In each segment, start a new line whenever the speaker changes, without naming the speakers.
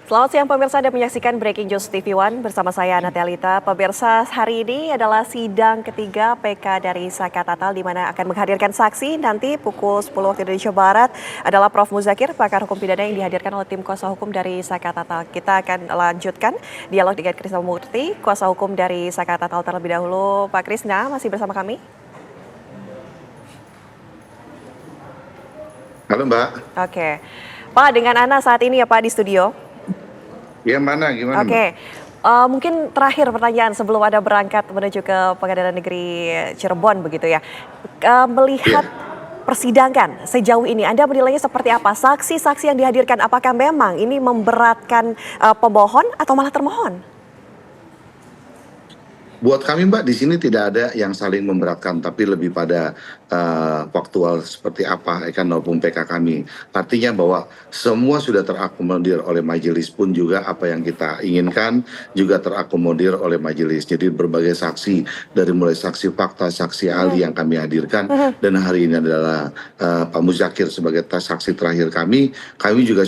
Selamat siang pemirsa, Anda menyaksikan Breaking News TV One bersama saya Natalia. Pemirsa, hari ini adalah sidang ketiga PK dari Saka Tatal di mana akan menghadirkan saksi nanti pukul 10 waktu Indonesia Barat adalah Prof. Muzakir, pakar hukum pidana yang dihadirkan oleh tim kuasa hukum dari Saka Tatal. Kita akan lanjutkan dialog dengan Krisna Murti, kuasa hukum dari Saka Tatal terlebih dahulu. Pak Krisna, masih bersama kami?
Halo Mbak.
Oke. Pak, dengan Ana saat ini ya Pak di studio.
Ya mana, gimana Mbak?
Oke, mungkin terakhir pertanyaan sebelum Anda berangkat menuju ke Pengadilan Negeri Cirebon begitu ya. Melihat persidangan sejauh ini, Anda menilainya seperti apa? Saksi-saksi yang dihadirkan, apakah memang ini memberatkan pemohon atau malah termohon?
Buat kami Mbak, di sini tidak ada yang saling memberatkan, tapi lebih pada faktual seperti apa kan maupun PK kami. Artinya bahwa semua sudah terakomodir oleh majelis, pun juga apa yang kita inginkan juga terakomodir oleh majelis. Jadi berbagai saksi, dari mulai saksi fakta, saksi ahli yang kami hadirkan, dan hari ini adalah Pak Muzakir sebagai saksi terakhir kami juga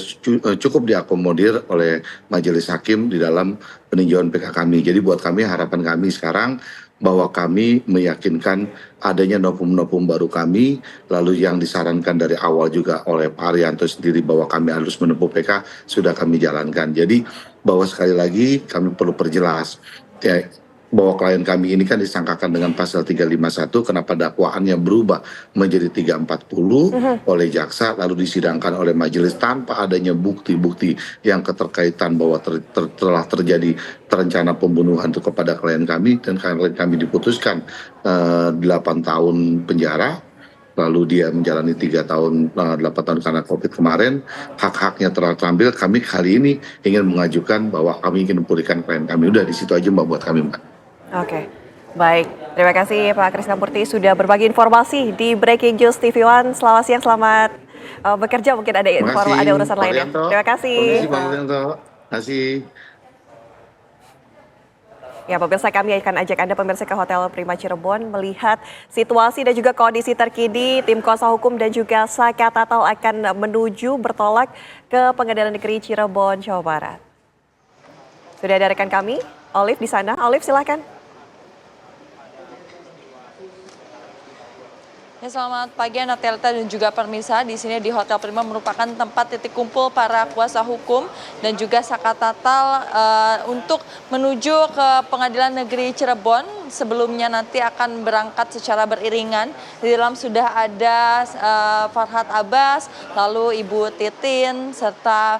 cukup diakomodir oleh majelis hakim di dalam peninjauan PK kami. Jadi buat kami, harapan kami sekarang bahwa kami meyakinkan adanya novum-novum baru kami, lalu yang disarankan dari awal juga oleh Pak Arianto sendiri bahwa kami harus menempuh PK sudah kami jalankan. Jadi bahwa sekali lagi kami perlu perjelas ya, bahwa klien kami ini kan disangkakan dengan pasal 351, kenapa dakwaannya berubah menjadi 340 oleh jaksa lalu disidangkan oleh majelis tanpa adanya bukti-bukti yang keterkaitan bahwa telah terjadi terencana pembunuhan itu kepada klien kami, dan klien kami diputuskan 8 tahun penjara, lalu dia menjalani 3 tahun 8 tahun karena COVID kemarin, hak-haknya telah terambil. Kami hari ini ingin mengajukan bahwa kami ingin memulihkan klien kami. Udah di situ aja Mbak buat kami Mbak.
Oke, baik. Terima kasih Pak Krisna Murti sudah berbagi informasi di Breaking News TV One. Selamat siang, selamat bekerja. Mungkin ada ada urusan lainnya. Terima kasih.
Terima kasih.
Ya, pemirsa, kami akan ajak Anda pemirsa ke Hotel Prima Cirebon melihat situasi dan juga kondisi terkini. Tim kuasa hukum dan juga Saka Tatal akan menuju bertolak ke Pengadilan Negeri Cirebon, Jawa Barat. Sudah ada rekan kami, Olive di sana. Olive, silakan.
Ya, selamat pagi Natelta dan juga pemirsa. Di sini di Hotel Prima merupakan tempat titik kumpul para kuasa hukum dan juga Saka Tatal untuk menuju ke Pengadilan Negeri Cirebon. Sebelumnya nanti akan berangkat secara beriringan. Di dalam sudah ada Farhad Abbas, lalu Ibu Titin, serta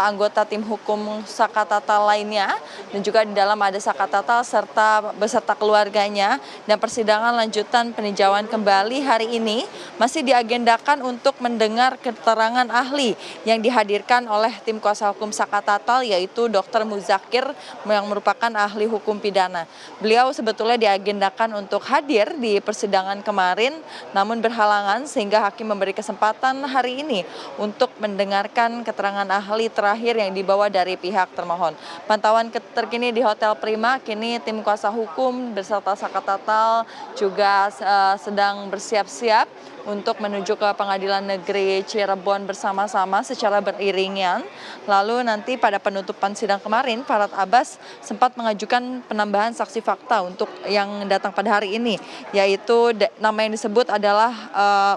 anggota tim hukum Saka Tatal lainnya, dan juga di dalam ada Saka Tatal serta beserta keluarganya. Dan persidangan lanjutan peninjauan kembali hari ini masih diagendakan untuk mendengar keterangan ahli yang dihadirkan oleh tim kuasa hukum Saka Tatal, yaitu Dr. Muzakir yang merupakan ahli hukum pidana. Beliau sebetulnya diagendakan untuk hadir di persidangan kemarin, namun berhalangan sehingga hakim memberi kesempatan hari ini untuk mendengarkan keterangan ahli terakhir yang dibawa dari pihak termohon. Pantauan terkini di Hotel Prima, kini tim kuasa hukum beserta Saka Tatal juga sedang bersiap-siap untuk menuju ke Pengadilan Negeri Cirebon bersama-sama secara beriringan. Lalu nanti pada penutupan sidang kemarin, Farhad Abbas sempat mengajukan penambahan saksi fakta untuk yang datang pada hari ini, yaitu nama yang disebut adalah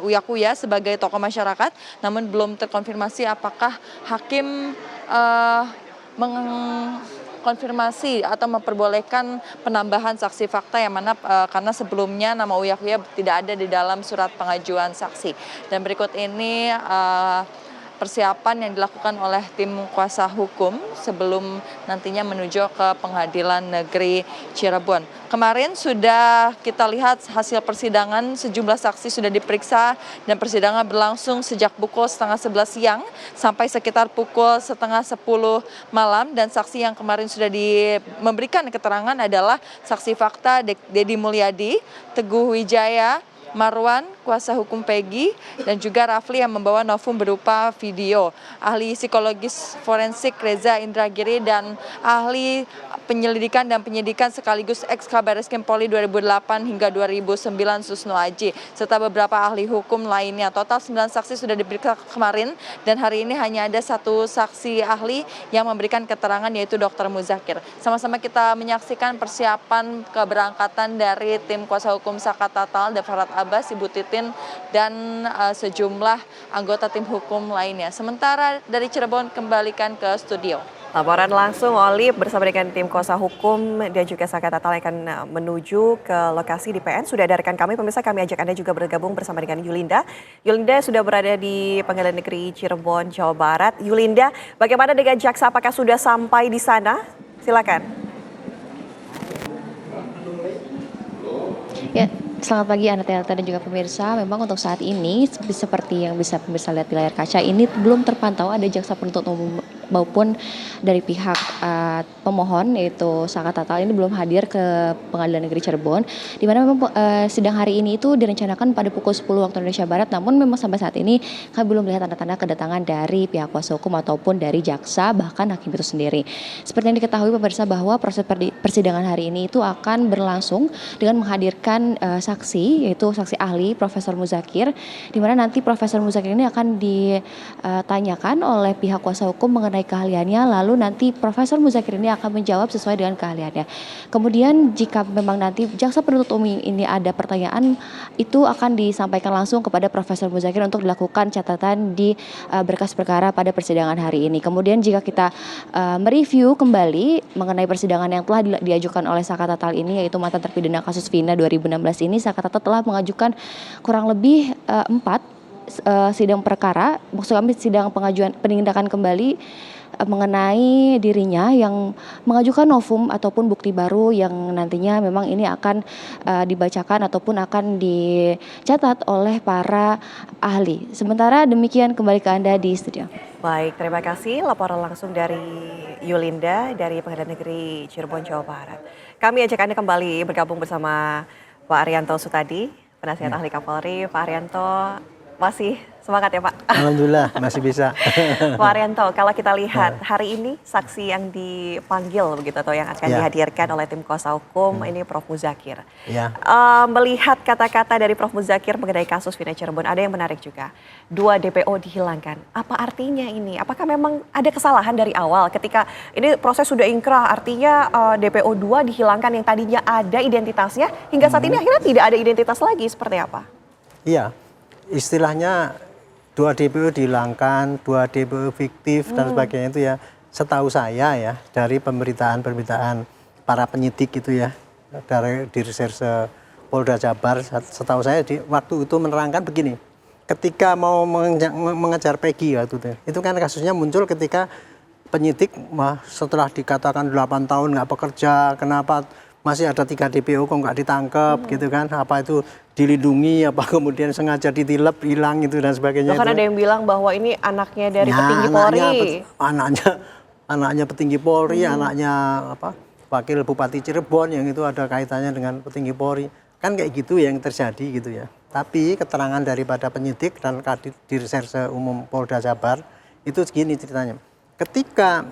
Uya Kuya sebagai tokoh masyarakat, namun belum terkonfirmasi apakah hakim mengkonfirmasi atau memperbolehkan penambahan saksi fakta yang mana karena sebelumnya nama Uya Kuya tidak ada di dalam surat pengajuan saksi. Dan berikut ini persiapan yang dilakukan oleh tim kuasa hukum sebelum nantinya menuju ke Pengadilan Negeri Cirebon. Kemarin sudah kita lihat hasil persidangan, sejumlah saksi sudah diperiksa dan persidangan berlangsung sejak pukul 10:30 siang sampai sekitar pukul 9:30 malam. Dan saksi yang kemarin sudah memberikan keterangan adalah saksi fakta Dedi Mulyadi, Teguh Wijaya, Marwan, kuasa hukum Peggy, dan juga Rafli yang membawa novum berupa video. Ahli psikologis forensik Reza Indragiri dan ahli penyelidikan dan penyidikan sekaligus ex Kabaris Polri 2008 hingga 2009 Susno Aji, serta beberapa ahli hukum lainnya. Total 9 saksi sudah diperiksa kemarin dan hari ini hanya ada 1 saksi ahli yang memberikan keterangan yaitu Dr. Muzakir. Sama-sama kita menyaksikan persiapan keberangkatan dari tim kuasa hukum Saka Tatal, Farhad Abbas, Ibu Titin, dan sejumlah anggota tim hukum lainnya. Sementara dari Cirebon kembalikan ke studio.
Laporan langsung Olive bersama dengan tim kuasa hukum dan juga Saka Tatal akan menuju ke lokasi di PN. Sudah ada rekan kami, pemirsa, kami ajak Anda juga bergabung bersama dengan Yulinda. Yulinda sudah berada di Pengadilan Negeri Cirebon, Jawa Barat. Yulinda, bagaimana dengan jaksa? Apakah sudah sampai di sana? Silakan.
Ya, selamat pagi Anatelta dan juga pemirsa. Memang untuk saat ini seperti yang bisa pemirsa lihat di layar kaca ini belum terpantau ada jaksa penuntut umum maupun dari pihak pemohon yaitu Saka Tatal ini belum hadir ke Pengadilan Negeri Cirebon, di mana memang sidang hari ini itu direncanakan pada pukul 10 waktu Indonesia Barat, namun memang sampai saat ini kami belum melihat tanda-tanda kedatangan dari pihak kuasa hukum ataupun dari jaksa bahkan hakim itu sendiri. Seperti yang diketahui pemirsa bahwa proses persidangan hari ini itu akan berlangsung dengan menghadirkan saksi yaitu saksi ahli Profesor Muzakir, di mana nanti Profesor Muzakir ini akan ditanyakan oleh pihak kuasa hukum mengenai keahliannya, lalu nanti Profesor Muzakir ini akan menjawab sesuai dengan keahliannya. Kemudian jika memang nanti jaksa penuntut umum ini ada pertanyaan, itu akan disampaikan langsung kepada Profesor Muzakir untuk dilakukan catatan di berkas perkara pada persidangan hari ini. Kemudian jika kita mereview kembali mengenai persidangan yang telah diajukan oleh Saka Tatal ini, yaitu mantan terpidana kasus Vina 2016 ini, Saka Tatal telah mengajukan kurang lebih 4 sidang perkara, maksud kami sidang pengajuan penindakan kembali mengenai dirinya yang mengajukan novum ataupun bukti baru yang nantinya memang ini akan dibacakan ataupun akan dicatat oleh para ahli. Sementara demikian, kembali ke Anda di studio.
Baik, terima kasih laporan langsung dari Yulinda dari Pengadilan Negeri Cirebon, Jawa Barat. Kami ajak Anda kembali bergabung bersama Pak Arianto Sutadi, penasihat ahli Kapolri. Pak Arianto, masih semangat ya Pak?
Alhamdulillah masih bisa.
Pak Arianto, kalau kita lihat hari ini saksi yang dipanggil begitu atau yang akan dihadirkan oleh tim kuasa hukum ini Prof. Muzakir. Melihat kata-kata dari Prof. Muzakir mengenai kasus Vina Cirebon, ada yang menarik juga. 2 DPO dihilangkan. Apa artinya ini? Apakah memang ada kesalahan dari awal ketika ini proses sudah ingkrah, artinya DPO 2 dihilangkan yang tadinya ada identitasnya hingga saat ini akhirnya tidak ada identitas lagi, seperti apa?
Iya. Istilahnya 2 DPO dihilangkan, 2 DPO fiktif dan sebagainya itu ya, setahu saya ya dari pemberitaan para penyidik itu ya, dari di reserse Polda Jabar, setahu saya waktu itu menerangkan begini, ketika mau mengejar Peggy waktu itu kan kasusnya muncul ketika penyidik setelah dikatakan 8 tahun nggak bekerja, kenapa masih ada 3 DPO kok nggak ditangkap gitu kan, apa itu dilindungi, apa kemudian sengaja ditilep, hilang itu dan sebagainya.
Bahkan ada yang bilang bahwa ini anaknya dari petinggi Polri. Anaknya petinggi Polri, anaknya wakil Bupati Cirebon yang itu ada kaitannya dengan petinggi Polri. Kan kayak gitu yang terjadi gitu ya. Tapi keterangan daripada penyidik dan Kadit di Reserse Umum Polda Jabar itu segini ceritanya. Ketika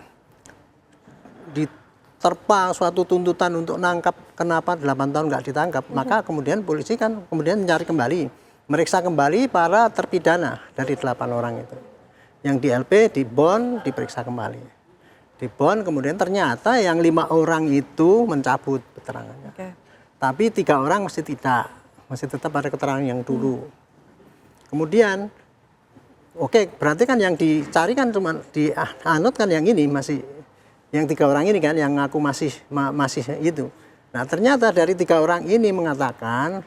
diterpa suatu tuntutan untuk nangkap kenapa 8 tahun nggak ditangkap, maka kemudian polisi kan kemudian mencari kembali, meriksa kembali para terpidana dari 8 orang itu. Yang di LP, di BON diperiksa kembali. Di BON kemudian ternyata yang 5 orang itu mencabut keterangannya. Tapi 3 orang masih tidak, masih tetap ada keterangan yang dulu. Kemudian, berarti kan yang dicari kan cuma dianut kan yang ini masih. Yang 3 orang ini kan yang ngaku masih itu. Nah ternyata dari 3 orang ini mengatakan,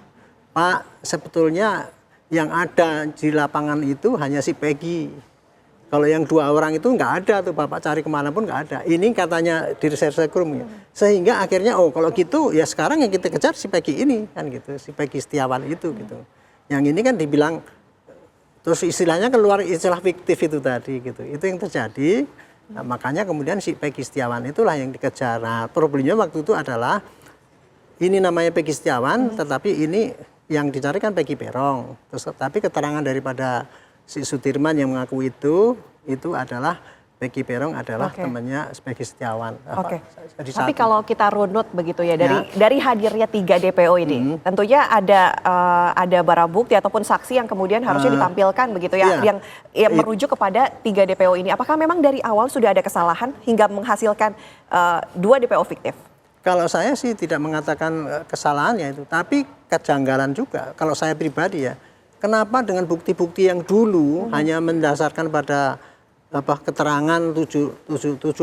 Pak sebetulnya yang ada di lapangan itu hanya si Peggy. Kalau yang 2 orang itu nggak ada tuh, Bapak cari kemana pun nggak ada. Ini katanya di reserse krim ya. Sehingga akhirnya kalau gitu ya sekarang yang kita kejar si Peggy ini kan gitu, si Peggy Setiawan itu gitu. Yang ini kan dibilang terus istilahnya keluar istilah fiktif itu tadi gitu. Itu yang terjadi. Nah, makanya kemudian si Peggy Setiawan itulah yang dikejar. Nah, problemnya waktu itu adalah ini namanya Peggy Setiawan, tetapi ini
yang dicari kan Peggy Peron. Terus tapi keterangan daripada si Sudirman yang mengaku itu adalah Peggy Peron adalah temannya Peggy Setiawan.
Oke. Tapi kalau kita runut begitu ya dari hadirnya 3 DPO ini, tentunya ada barang bukti ataupun saksi yang kemudian harusnya ditampilkan begitu ya, yang merujuk kepada 3 DPO ini. Apakah memang dari awal sudah ada kesalahan hingga menghasilkan 2 DPO fiktif?
Kalau saya sih tidak mengatakan kesalahannya itu, tapi kejanggalan juga. Kalau saya pribadi ya, kenapa dengan bukti-bukti yang dulu hanya mendasarkan pada keterangan 7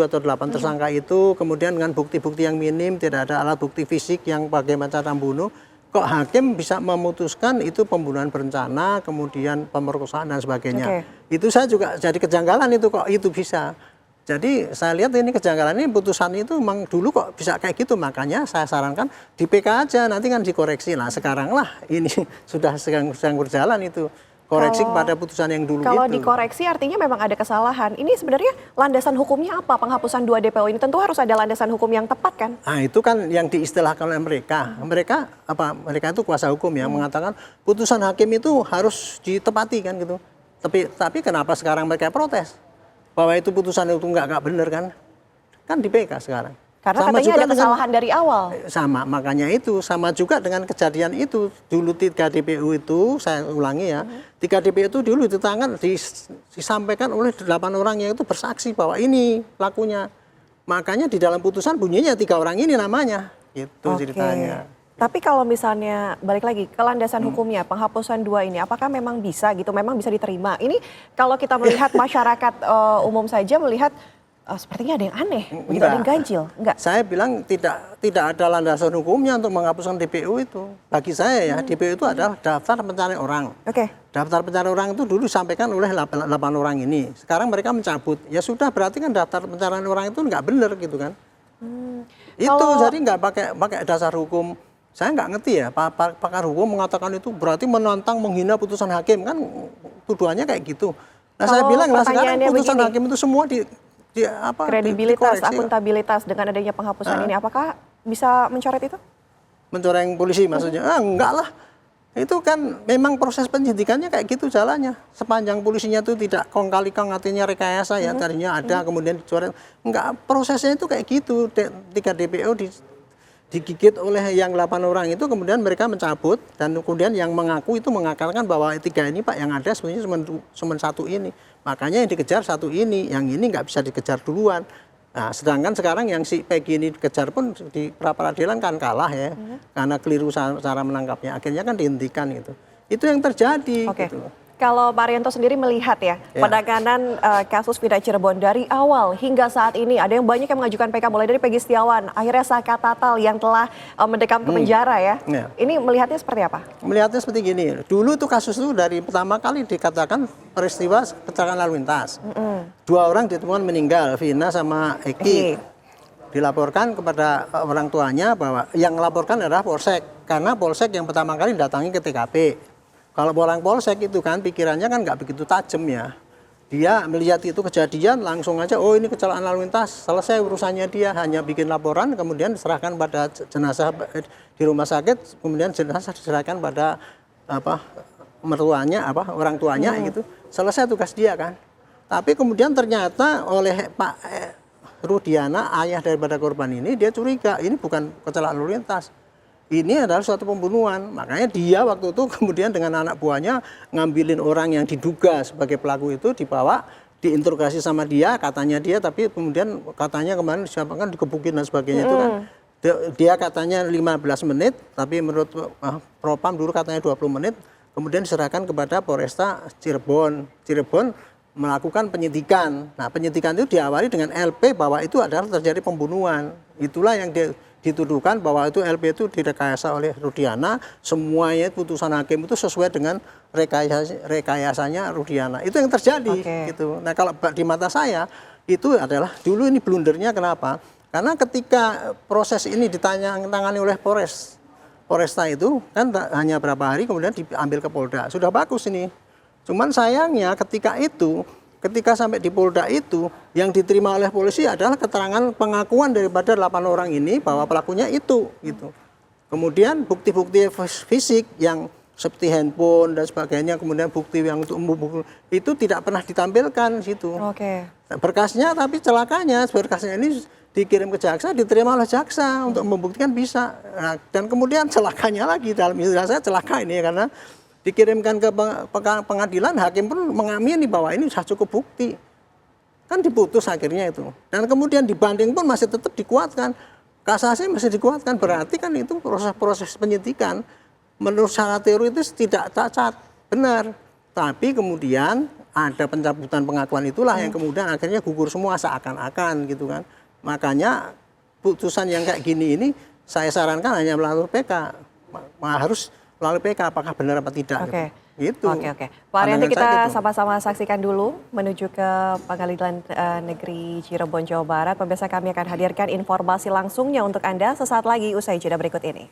atau 8 tersangka itu, kemudian dengan bukti-bukti yang minim, tidak ada alat bukti fisik yang bagaimana cara membunuh, kok hakim bisa memutuskan itu pembunuhan berencana, kemudian pemerkosaan dan sebagainya. Itu saya juga jadi kejanggalan itu, kok itu bisa. Jadi saya lihat ini kejanggalan ini, putusan itu memang dulu kok bisa kayak gitu, makanya saya sarankan di PK aja, nanti kan dikoreksi. Nah sekarang lah ini sudah sedang berjalan itu. Koreksi kepada putusan yang dulu
kalau
itu.
Dikoreksi artinya memang ada kesalahan. Ini sebenarnya landasan hukumnya apa? Penghapusan 2 DPO ini tentu harus ada landasan hukum yang tepat kan?
Nah itu kan yang diistilahkan oleh mereka. Mereka itu kuasa hukum yang mengatakan putusan hakim itu harus ditepati kan gitu. Tapi kenapa sekarang mereka protes? Bahwa itu putusan itu nggak benar kan? Kan di PK sekarang.
Karena
sama
katanya
juga
ada kesalahan dari awal.
Sama, makanya itu. Sama juga dengan kejadian itu. Dulu 3 DPO itu, saya ulangi ya, 3 DPO itu dulu disampaikan oleh 8 orang yang itu bersaksi bahwa ini pelakunya. Makanya di dalam putusan bunyinya 3 orang ini namanya. Gitu ceritanya.
Tapi kalau misalnya balik lagi ke landasan hukumnya, penghapusan 2 ini, apakah memang bisa gitu, memang bisa diterima? Ini kalau kita melihat masyarakat umum saja melihat sepertinya ada yang aneh, begitu ada yang ganjil, enggak?
Saya bilang tidak ada landasan hukumnya untuk menghapuskan DPO itu. Bagi saya ya, DPO itu adalah daftar pencarian orang. Daftar pencarian orang itu dulu disampaikan oleh 8 orang ini. Sekarang mereka mencabut. Ya sudah, berarti kan daftar pencarian orang itu nggak benar gitu kan. Itu jadi nggak pakai dasar hukum. Saya nggak ngerti ya, pakar hukum mengatakan itu berarti menantang, menghina putusan hakim, kan tuduhannya kayak gitu. Nah saya bilang lah sekarang putusan hakim itu semua
kredibilitas, akuntabilitas dengan adanya penghapusan ini, apakah bisa mencoret itu? Mencoreng
polisi maksudnya? Enggak lah. Itu kan memang proses penyidikannya kayak gitu jalannya. Sepanjang polisinya itu tidak kong-kali-kong, artinya rekayasa ya, tadinya ada kemudian dicoret. Enggak, prosesnya itu kayak gitu. 3 DPO digigit oleh yang 8 orang itu, kemudian mereka mencabut, dan kemudian yang mengaku itu mengatakan bahwa 3 ini Pak yang ada sebenarnya cuma 1 ini. Makanya yang dikejar 1 ini, yang ini nggak bisa dikejar duluan. Nah, sedangkan sekarang yang si Peggy ini dikejar pun di pra-peradilan kan kalah ya, karena keliru cara menangkapnya. Akhirnya kan dihentikan gitu. Itu yang terjadi. Gitu.
Kalau Pak Arianto sendiri melihat ya, penanganan kasus Vida Cirebon dari awal hingga saat ini, ada yang banyak yang mengajukan PK, mulai dari Peggy Setiawan, akhirnya Saka Tatal yang telah mendekam ke penjara ya. Ini melihatnya seperti apa?
Melihatnya seperti gini, dulu tuh kasus itu dari pertama kali dikatakan peristiwa kecelakaan lalu lintas. 2 orang ditemukan meninggal, Vina sama Eki. Dilaporkan kepada orang tuanya bahwa yang melaporkan adalah Polsek, karena Polsek yang pertama kali datangi ke TKP. Kalau orang Polsek itu kan pikirannya kan nggak begitu tajam ya. Dia melihat itu kejadian langsung aja, oh ini kecelakaan lalu lintas, selesai urusannya, dia hanya bikin laporan kemudian diserahkan pada jenazah di rumah sakit, kemudian jenazah diserahkan pada mertuanya, orang tuanya gitu. Selesai tugas dia kan. Tapi kemudian ternyata oleh Pak Rudiana, ayah daripada korban ini, dia curiga ini bukan kecelakaan lalu lintas. Ini adalah suatu pembunuhan. Makanya dia waktu itu kemudian dengan anak buahnya ngambilin orang yang diduga sebagai pelaku itu, dibawa, diinterogasi sama dia, katanya dia, tapi kemudian katanya kemarin disiapkan dikebukin dan sebagainya itu kan. Dia katanya 15 menit, tapi menurut Propam dulu katanya 20 menit, kemudian diserahkan kepada Polresta Cirebon. Cirebon melakukan penyidikan. Nah, penyidikan itu diawali dengan LP bahwa itu adalah terjadi pembunuhan. Itulah yang dituduhkan bahwa itu LP itu direkayasa oleh Rudiana, semuanya putusan hakim itu sesuai dengan rekayasanya Rudiana. Itu yang terjadi gitu. Nah, kalau di mata saya itu adalah dulu ini blundernya kenapa? Karena ketika proses ini ditangani oleh Polresta itu kan hanya berapa hari kemudian diambil ke Polda. Sudah bagus ini. Cuman sayangnya ketika sampai di Polda itu, yang diterima oleh polisi adalah keterangan pengakuan daripada 8 orang ini bahwa pelakunya itu gitu. Kemudian bukti-bukti fisik yang seperti handphone dan sebagainya, kemudian bukti yang untuk membukul itu tidak pernah ditampilkan di situ.
Oke.
Berkasnya, tapi celakanya berkasnya ini dikirim ke jaksa, diterima oleh jaksa untuk membuktikan bisa. Nah, dan kemudian celakanya lagi, dalam istilah saya celaka ini ya, karena dikirimkan ke pengadilan, hakim pun mengamini bahwa ini sudah cukup bukti. Kan diputus akhirnya itu. Dan kemudian dibanding pun masih tetap dikuatkan. Kasasi masih dikuatkan, berarti kan itu proses penyidikan. Menurut syarat teoritis tidak cacat, benar. Tapi kemudian ada pencabutan pengakuan itulah yang kemudian akhirnya gugur semua seakan-akan gitu kan. Makanya putusan yang kayak gini ini saya sarankan hanya melalui PK. Harus melalui PK, apakah benar apa tidak.
Oke.
Gitu.
Oke. Pak Arianti, kita sama-sama saksikan dulu menuju ke Pengadilan Negeri Cirebon, Jawa Barat. Pemirsa, kami akan hadirkan informasi langsungnya untuk Anda sesaat lagi usai jeda berikut ini.